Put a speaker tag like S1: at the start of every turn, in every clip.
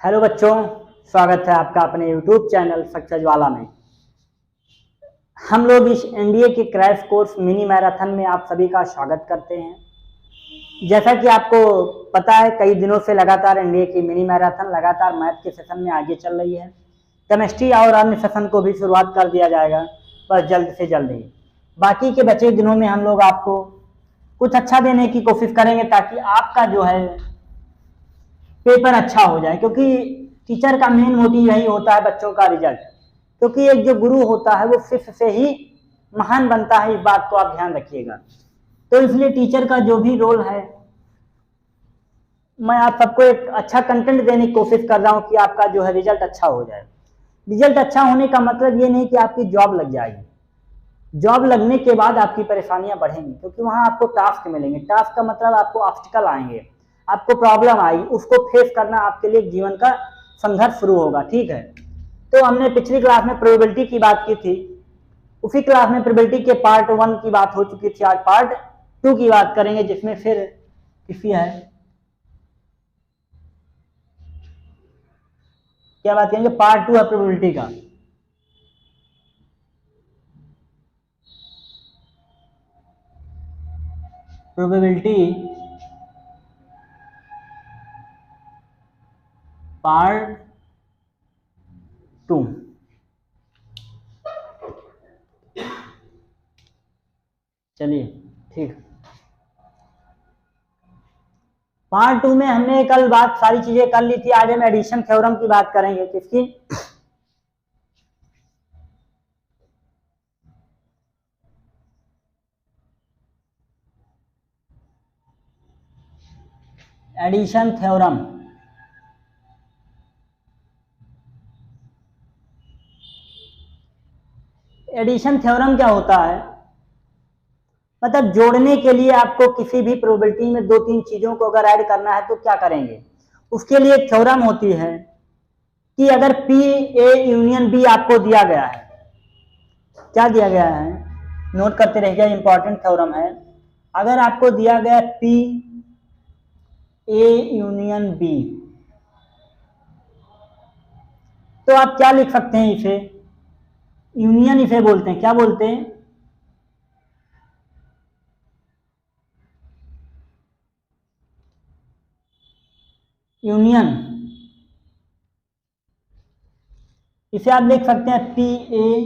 S1: Hello बच्चों, स्वागत है आपका अपने YouTube चैनल सक्सेस वाला में। हम लोग इस एनडीए के क्रैश कोर्स मिनी मैराथन में आप सभी का स्वागत करते हैं। जैसा कि आपको पता है, कई दिनों से लगातार एनडीए की मिनी मैराथन लगातार मैथ के सेशन में आगे चल रही है। केमिस्ट्री और अन्य सेशन को भी शुरुआत कर दिया जाएगा, बस जल्द से जल्द ही। बाकी के बचे दिनों में हम लोग आपको कुछ अच्छा देने की कोशिश करेंगे ताकि आपका जो है पेपर अच्छा हो जाए, क्योंकि टीचर का मेन मोटिव यही होता है बच्चों का रिजल्ट। क्योंकि एक जो गुरु होता है वो शिष्य से ही महान बनता है, इस बात को आप ध्यान रखिएगा। तो इसलिए टीचर का जो भी रोल है, मैं आप सबको एक अच्छा कंटेंट देने की कोशिश कर रहा हूँ कि आपका जो है रिजल्ट अच्छा हो जाए। रिजल्ट अच्छा होने का मतलब ये नहीं कि आपकी जॉब लग जाएगी। जॉब लगने के बाद आपकी परेशानियां बढ़ेंगी, क्योंकि वहां आपको टास्क मिलेंगे। टास्क का मतलब आपको ऑब्स्टिकल आएंगे, आपको प्रॉब्लम आएगी, उसको फेस करना आपके लिए जीवन का संघर्ष शुरू होगा। ठीक है, तो हमने पिछली क्लास में प्रोबेबिलिटी की बात की थी। उसी क्लास में प्रोबेबिलिटी के पार्ट 1 की बात हो चुकी थी। आज पार्ट 2 की बात करेंगे, जिसमें फिर किसी है क्या बात करेंगे, पार्ट 2 है प्रोबेबिलिटी का। Probability part 2। चलिए ठीक। पार्ट 2 में हमने कल बात सारी चीजें कर ली थी। आज हम एडिशन थ्योरम की बात करेंगे। किसकी? Addition theorem. एडिशन थ्योरम क्या होता है? मतलब जोड़ने के लिए आपको किसी भी प्रोबेबिलिटी में 2-3 चीजों को अगर ऐड करना है तो क्या करेंगे, उसके लिए एक थ्योरम होती है कि अगर पी ए यूनियन बी आपको दिया गया है, क्या दिया गया है, नोट करते रहिएगा, इंपॉर्टेंट थ्योरम है। अगर आपको दिया गया पी ए यूनियन बी, तो आप क्या लिख सकते हैं? इसे यूनियन इसे बोलते हैं। क्या बोलते हैं? यूनियन। इसे आप लिख सकते हैं P A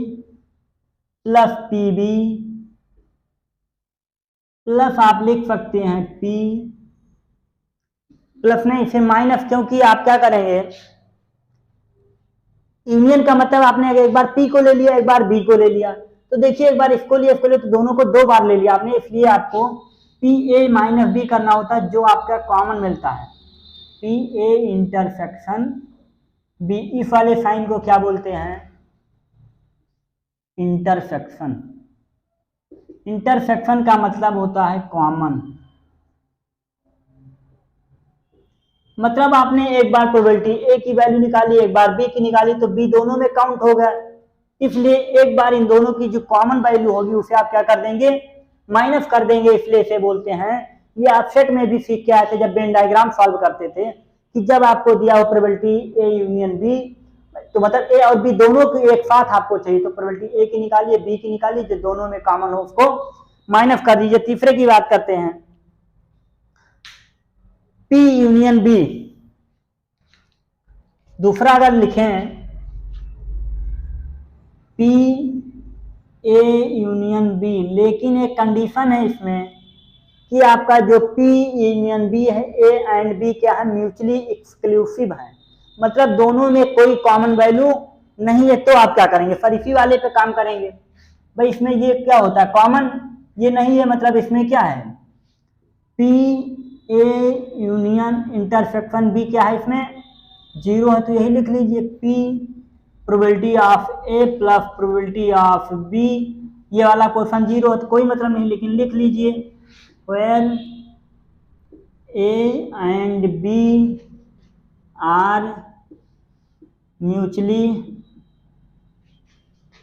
S1: plus P B plus आप लिख सकते हैं पी प्लस नहीं, इसे माइनस, क्योंकि आप क्या करेंगे, यूनियन का मतलब आपने अगर एक बार पी को ले लिया, एक बार बी को ले लिया, तो देखिए एक बार इसको लिया, इसको लिया, तो दोनों को 2 बार ले लिया आपने। इसलिए आपको पी ए माइनस बी करना होता है, जो आपका कॉमन मिलता है। पी ए इंटरसेक्शन बी, इस वाले साइन को क्या बोलते हैं? इंटरसेक्शन। इंटरसेक्शन का मतलब होता है कॉमन। मतलब आपने एक बार प्रोबेबिलिटी ए की वैल्यू निकाली, एक बार बी की निकाली, तो बी दोनों में काउंट हो गया। इसलिए एक बार इन दोनों की जो कॉमन वैल्यू होगी उसे आप क्या कर देंगे, माइनस कर देंगे। इसलिए इसे बोलते हैं, ये आप सेट में भी सीख के आए थे जब वेन डायग्राम सॉल्व करते थे, कि जब आपको दिया हो प्रोबेबिलिटी ए यूनियन बी, तो मतलब ए और बी दोनों की एक साथ आपको चाहिए, तो प्रोबेबिलिटी ए की निकालिए, बी की निकालिए, जो दोनों में कॉमन हो उसको माइनस कर दीजिए। तीसरे की बात करते हैं, पी यूनियन बी। दूसरा अगर लिखें पी ए यूनियन बी, लेकिन एक कंडीशन है इसमें कि आपका जो पी यूनियन बी है, ए एंड बी क्या है, म्यूचुअली एक्सक्लूसिव है। मतलब दोनों में कोई कॉमन वैल्यू नहीं है। तो आप क्या करेंगे, सर इसी वाले पे काम करेंगे। भाई इसमें ये क्या होता है, कॉमन ये नहीं है, मतलब इसमें क्या है, P A union intersection B क्या है, इसमें 0 है, तो यही लिख लीजिए P probability of A plus probability of B. ये वाला क्वेश्चन 0 है तो कोई मतलब नहीं, लेकिन लिख लीजिए where A and B are mutually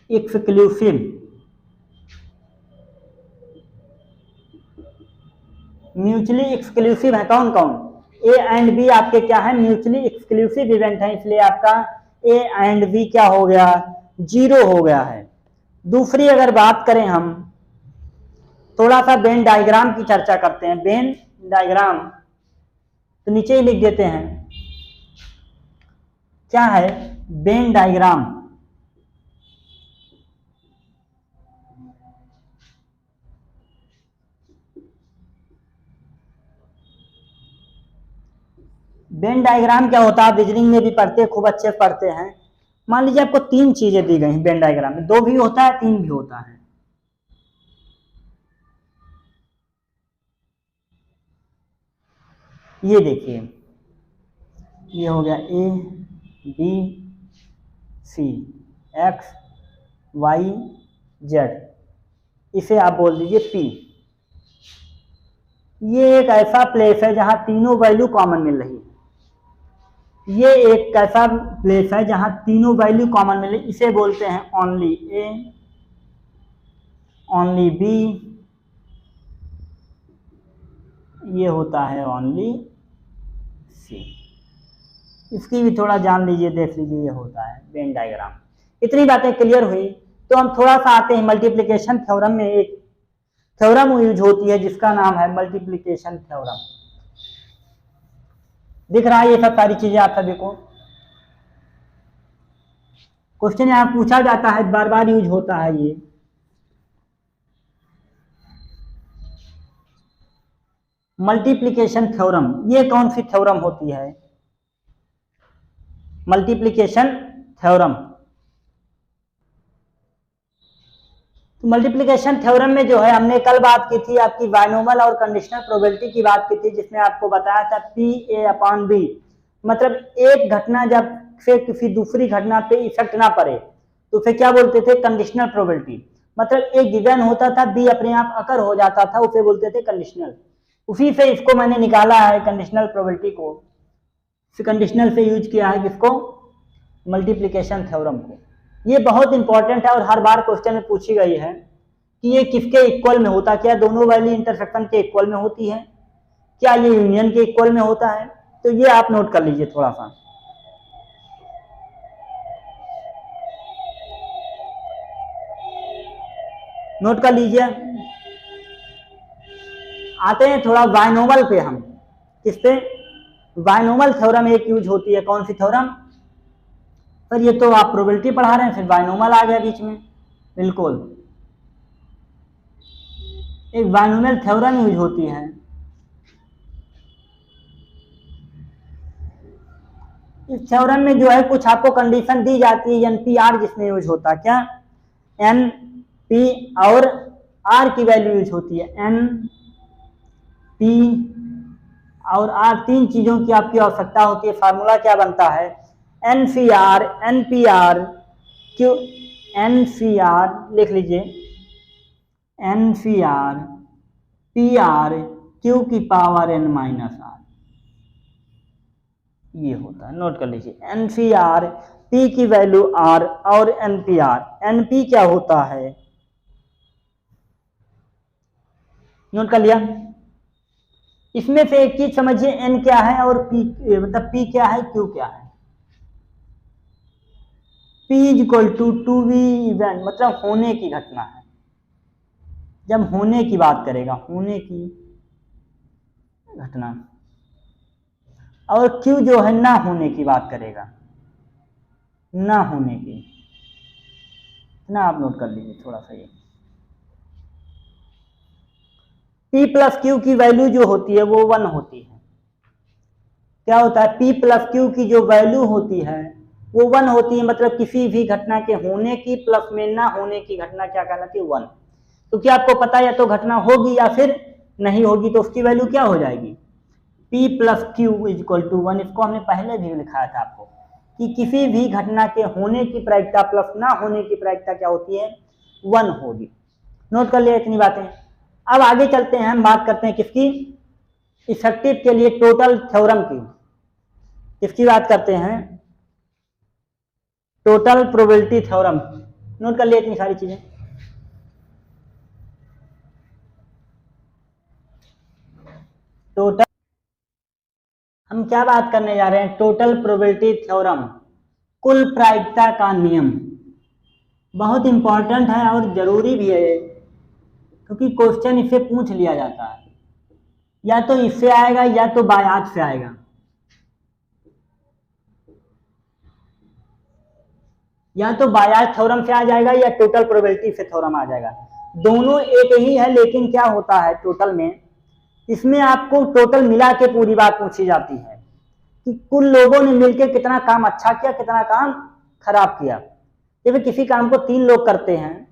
S1: exclusive. Mutually exclusive है कौन कौन? ए एंड बी आपके क्या है, म्यूचुअली एक्सक्लूसिव इवेंट है, इसलिए आपका ए एंड बी क्या हो गया, जीरो हो गया है। दूसरी अगर बात करें हम, थोड़ा सा वेन डायग्राम की चर्चा करते हैं। वेन डायग्राम तो नीचे ही लिख देते हैं, क्या है वेन डायग्राम। वेन डायग्राम क्या होता है, रीजनिंग में भी पढ़ते, खूब अच्छे पढ़ते हैं। मान लीजिए आपको तीन चीजें दी गई वेन डायग्राम में, दो भी होता है, तीन भी होता है। ये देखिए, ये हो गया A B C X Y Z, इसे आप बोल दीजिए पी। ये एक ऐसा प्लेस है जहां तीनों वैल्यू कॉमन मिल रही है। ये एक ऐसा प्लेस है जहां तीनों वैल्यू कॉमन मिले, इसे बोलते हैं ओनली ए, ओनली बी, ये होता है ओनली सी। इसकी भी थोड़ा जान लीजिए, देख लीजिए, ये होता है वेन डायग्राम। इतनी बातें क्लियर हुई तो हम थोड़ा सा आते हैं मल्टीप्लिकेशन थ्योरम में। एक थ्योरम यूज होती है जिसका नाम है मल्टीप्लिकेशन थ्योरम। दिख रहा है ये सब सारी चीजें आप सभी को? क्वेश्चन यहाँ पूछा जाता है, बार बार यूज होता है ये। मल्टीप्लिकेशन थ्योरम, ये कौन सी थ्योरम होती है? Multiplication theorem. तो मल्टीप्लिकेशन थ्योरम में जो है, हमने कल बात की थी आपकी बायनोमल और कंडीशनल प्रोबेबिलिटी की बात की थी, जिसमें आपको बताया था पी ए अपॉन बी, मतलब एक घटना जब से किसी दूसरी घटना पे इफेक्ट ना पड़े तो उसे क्या बोलते थे, कंडीशनल प्रोबेबिलिटी। मतलब एक गिवन होता था, बी अपने आप अकर हो जाता था, उसे बोलते थे कंडीशनल। उसी से इसको मैंने निकाला है, कंडीशनल प्रोबेबिलिटी को, कंडीशनल से यूज किया है किसको, मल्टीप्लिकेशन थ्योरम को। ये बहुत इंपॉर्टेंट है और हर बार क्वेश्चन में पूछी गई है कि ये किसके इक्वल में होता, क्या दोनों वैल्यू इंटरसेक्शन के इक्वल में होती है, क्या ये यूनियन के इक्वल में होता है। तो ये आप नोट कर लीजिए थोड़ा सा, नोट कर लीजिए। आते हैं थोड़ा बायनोमल पे, हम किस पे, बायनोमल थ्योरम एक यूज होती है। कौन सी थ्योरम? पर ये तो आप प्रोबेबिलिटी पढ़ा रहे हैं, फिर बायनोमल आ गया बीच में। बिल्कुल, एक बायनोमल थ्योरम यूज होती है। इस थ्योरम में जो है कुछ आपको कंडीशन दी जाती है, एनपीआर जिसमें यूज होता है, क्या एन पी और आर की वैल्यू यूज होती है। एन पी और आर, तीन चीजों की आपकी आवश्यकता होती है। फार्मूला क्या बनता है, N C R, N P R Q, N C R लिख लीजिए, N C R P R Q की पावर एन माइनस आर, ये होता है। नोट कर लीजिए, एन सी आर, पी की वैल्यू आर और N P R. N P क्या होता है, नोट कर लिया। इसमें से एक चीज समझिए, एन क्या है और पी, मतलब पी क्या है, क्यू क्या है। P is equal to B event, मतलब होने की घटना है। जब होने की बात करेगा, होने की घटना, और Q जो है ना होने की बात करेगा, ना होने की ना। आप नोट कर लीजिए थोड़ा सा ये, P प्लस क्यू की वैल्यू जो होती है वो 1 होती है। क्या होता है, P प्लस क्यू की जो वैल्यू होती है वो 1 होती है, मतलब किसी भी घटना के होने की प्लस में ना होने की घटना क्या कहलाती है, 1। तो क्या आपको पता है, या तो घटना होगी या फिर नहीं होगी, तो उसकी वैल्यू क्या हो जाएगी, P plus Q is equal to 1। इसको हमने पहले भी लिखाया था आपको कि किसी भी घटना के होने की प्रायिकता प्लस ना होने की प्रायिकता क्या होती है, 1 होगी। नोट कर लिया इतनी बातें। अब आगे चलते हैं, हम बात करते हैं किसकी, इफेक्टिव के लिए टोटल थ्योरम की। किसकी बात करते हैं, टोटल प्रोबेबिलिटी थ्योरम। नोट कर लिया इतनी सारी चीजें। टोटल हम क्या बात करने जा रहे हैं? टोटल प्रोबेबिलिटी थ्योरम, कुल प्रायिकता का नियम। बहुत इंपॉर्टेंट है और जरूरी भी है, क्योंकि क्वेश्चन इससे पूछ लिया जाता है, या तो इससे आएगा या तो बायात से आएगा। या तो बायात थ्योरम से आ जाएगा या टोटल प्रोबेबिलिटी से थ्योरम आ जाएगा। दोनों एक ही है, लेकिन क्या होता है टोटल में, इसमें आपको टोटल मिला के पूरी बात पूछी जाती है कि कुल लोगों ने मिलकर कितना काम अच्छा किया, कितना काम खराब किया। जब किसी काम को 3 लोग करते हैं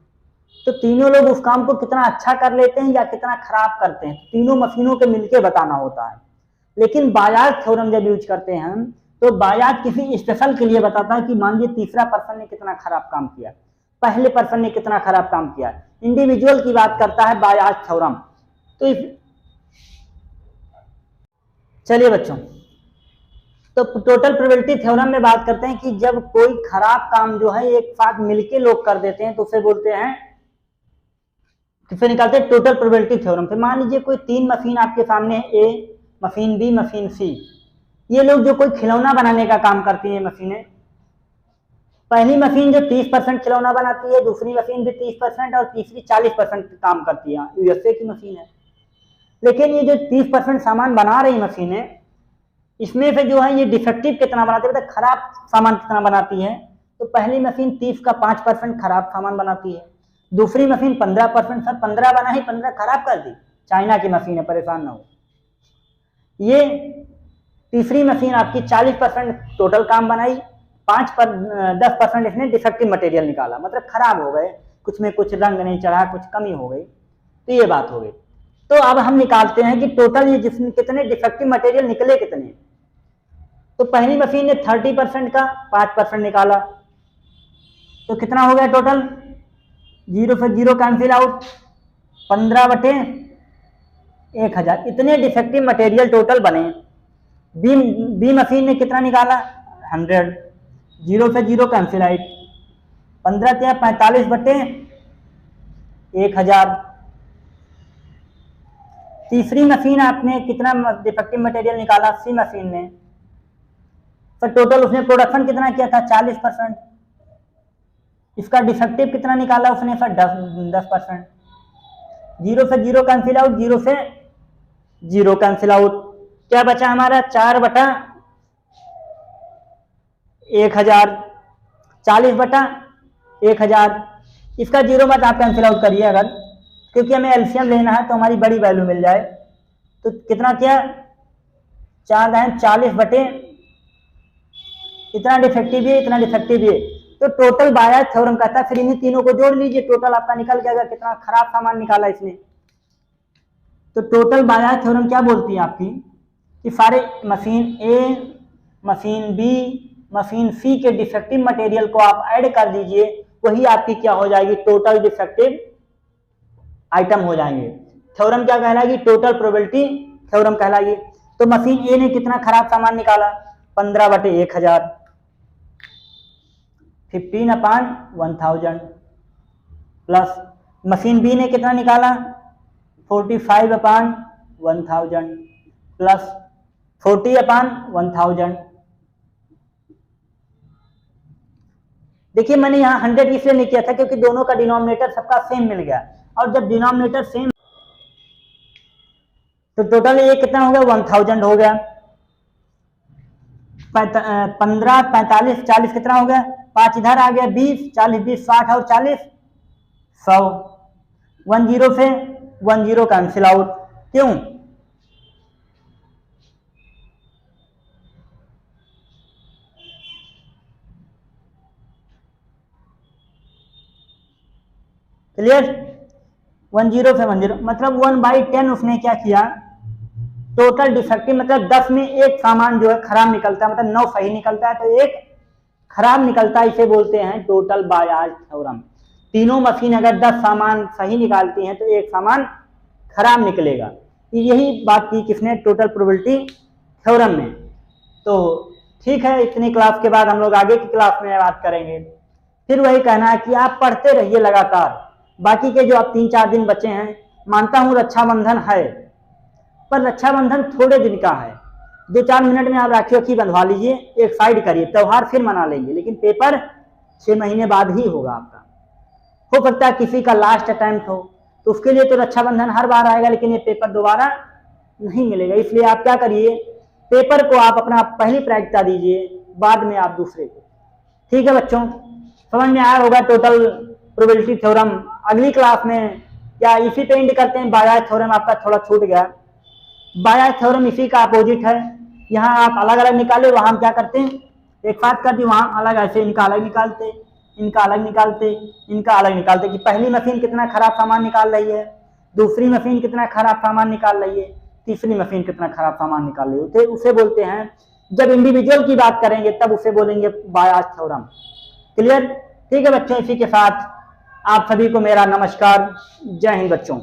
S1: तो तीनों लोग उस काम को कितना अच्छा कर लेते हैं या कितना खराब करते हैं, तीनों मशीनों के मिलके बताना होता है। लेकिन बायात थ्योरम जब यूज करते हैं तो बायात किसी स्पेशल के लिए बताता है कि मान लीजिए तीसरा पर्सन ने कितना खराब काम किया, पहले पर्सन ने कितना खराब काम किया, इंडिविजुअल की बात करता है बायात थ्योरम। तो चलिए बच्चों, तो टोटल प्रोबेबिलिटी थ्योरम में बात करते हैं कि जब कोई खराब काम जो है एक साथ मिलके लोग कर देते हैं तो उसे बोलते हैं, किसे निकालते हैं? Total probability theorem. फिर मान लीजिए कोई 3 मशीन आपके सामने है, ए मशीन, बी मशीन, सी। ये लोग जो कोई खिलौना बनाने का काम करती है मशीनें, पहली मशीन जो 30% खिलौना बनाती है, दूसरी मशीन भी 30% और तीसरी 40% काम करती है। यूएसए की मशीन है। लेकिन ये जो 30% सामान बना रही मशीन है, इसमें से जो है ये डिफेक्टिव कितना बनाती है, मतलब खराब सामान कितना बनाती है। तो पहली मशीन 30 का 5% खराब सामान बनाती है, दूसरी मशीन 15%, सर 15 बना ही 15 खराब कर दी, चाइना की मशीन है, परेशान ना हो। ये तीसरी मशीन आपकी 40% टोटल काम बनाई, 10% इसने डिफेक्टिव मटेरियल निकाला, मतलब खराब हो गए, कुछ में कुछ रंग नहीं चढ़ा, कुछ कमी हो गई। तो ये बात हो गई। तो अब हम निकालते हैं कि टोटल ये जिसमें कितने डिफेक्टिव मटेरियल निकले कितने। तो पहली मशीन ने 30% का 5% निकाला, तो कितना हो गया टोटल? 0 से 0 कैंसिल आउट, 15/1000 इतने डिफेक्टिव मटेरियल टोटल बने। बी मशीन ने कितना निकाला? 100, 0 से 0 कैंसिल आउट, 15 क्या 45/1000। तीसरी मशीन आपने कितना डिफेक्टिव मटेरियल निकाला? सी मशीन ने। तो टोटल उसने प्रोडक्शन कितना किया था? 40%। इसका डिफेक्टिव कितना निकाला उसने? सर 10%। 0 से 0 कैंसिल आउट, 0 से 0 कैंसिल आउट। क्या बचा हमारा? 4/1000, 40/1000। इसका 0 मत आप कैंसिल आउट करिए अगर, क्योंकि हमें एलसीएम लेना है तो हमारी बड़ी वैल्यू मिल जाए। तो कितना किया? 4/40 इतना डिफेक्टिव है, इतना डिफेक्टिव है। तो टोटल बायात थ्योरम कहता है, फिर इन्हीं तीनों को जोड़ लीजिए, टोटल आपका निकल जाएगा कितना खराब सामान निकाला इसने। तो टोटल बायात थ्योरम क्या बोलती है आपकी कि सारे मशीन ए, मशीन बी, मशीन सी के डिफेक्टिव मटेरियल को आप ऐड कर दीजिए, वही आपकी क्या हो जाएगी? टोटल डिफेक्टिव आइटम हो जाएंगे। थ्योरम क्या कहलाएगी? टोटल प्रोबेबिलिटी थ्योरम कहलाएगी। तो मशीन ए ने कितना खराब सामान निकाला? 15/1000, 15/1000 प्लस मशीन बी ने कितना निकाला? 45/1000 प्लस 40/1000। देखिए मैंने यहाँ 100 इसलिए नहीं किया था क्योंकि दोनों का डिनोमिनेटर सबका सेम मिल गया, और जब डिनोमिनेटर सेम तो टोटल ये कितना हो गया? 1000 हो गया। 15, 45, 40 कितना हो गया? 5 इधर आ गया, 20, 40, 20, 60 और 40, 100। 10 से 10 कैंसिल आउट। क्यों? क्लियर? 10 से 10 मतलब 1/10 उसने क्या किया? टोटल डिफेक्टिव मतलब 10 में एक सामान जो है खराब निकलता है, मतलब 9 सही निकलता है तो एक खराब निकलता है, इसे बोलते हैं टोटल बायात थ्योरम। तीनों मशीन अगर 10 सामान सही निकालती हैं तो एक सामान खराब निकलेगा। यही बात की किसने? टोटल प्रोबेबिलिटी थ्योरम में। तो ठीक है, इतनी क्लास के बाद हम लोग आगे की क्लास में बात करेंगे। फिर वही कहना है कि आप पढ़ते रहिए लगातार। बाकी के जो आप 3-4 दिन बचे हैं, मानता हूं रक्षाबंधन है, पर रक्षाबंधन थोड़े दिन का है, 2-4 मिनट में आप राखी वाखी बंधवा लीजिए, एक साइड करिए, त्योहार फिर मना लेंगे, लेकिन पेपर 6 महीने बाद ही होगा आपका। हो सकता है किसी का लास्ट अटेम्प्ट हो, तो उसके लिए तो रक्षाबंधन हर बार आएगा, लेकिन ये पेपर दोबारा नहीं मिलेगा। इसलिए आप क्या करिए, पेपर को आप अपना पहली प्राथमिकता दीजिए, बाद में आप दूसरे को। ठीक है बच्चों, समझ में आया होगा टोटल प्रोबेबिलिटी थ्योरम। अगली क्लास में या इसी पे एंड करते हैं। बायस थ्योरम आपका थोड़ा छूट गया। बायस थ्योरम इसी का अपोजिट है। यहाँ आप अलग अलग निकाले, वहां हम क्या करते हैं, एक साथ कर दी, वहां अलग, ऐसे इनका अलग निकालते, इनका अलग निकालते, इनका अलग निकालते कि पहली मशीन कितना खराब सामान निकाल रही है, दूसरी मशीन कितना खराब सामान निकाल रही है, तीसरी मशीन कितना खराब सामान निकाल रही है। उसे बोलते हैं, जब इंडिविजुअल की बात करेंगे तब उसे बोलेंगे बायस थ्योरम। क्लियर? ठीक है बच्चों, इसी के साथ आप सभी को मेरा नमस्कार। जय हिंद बच्चों।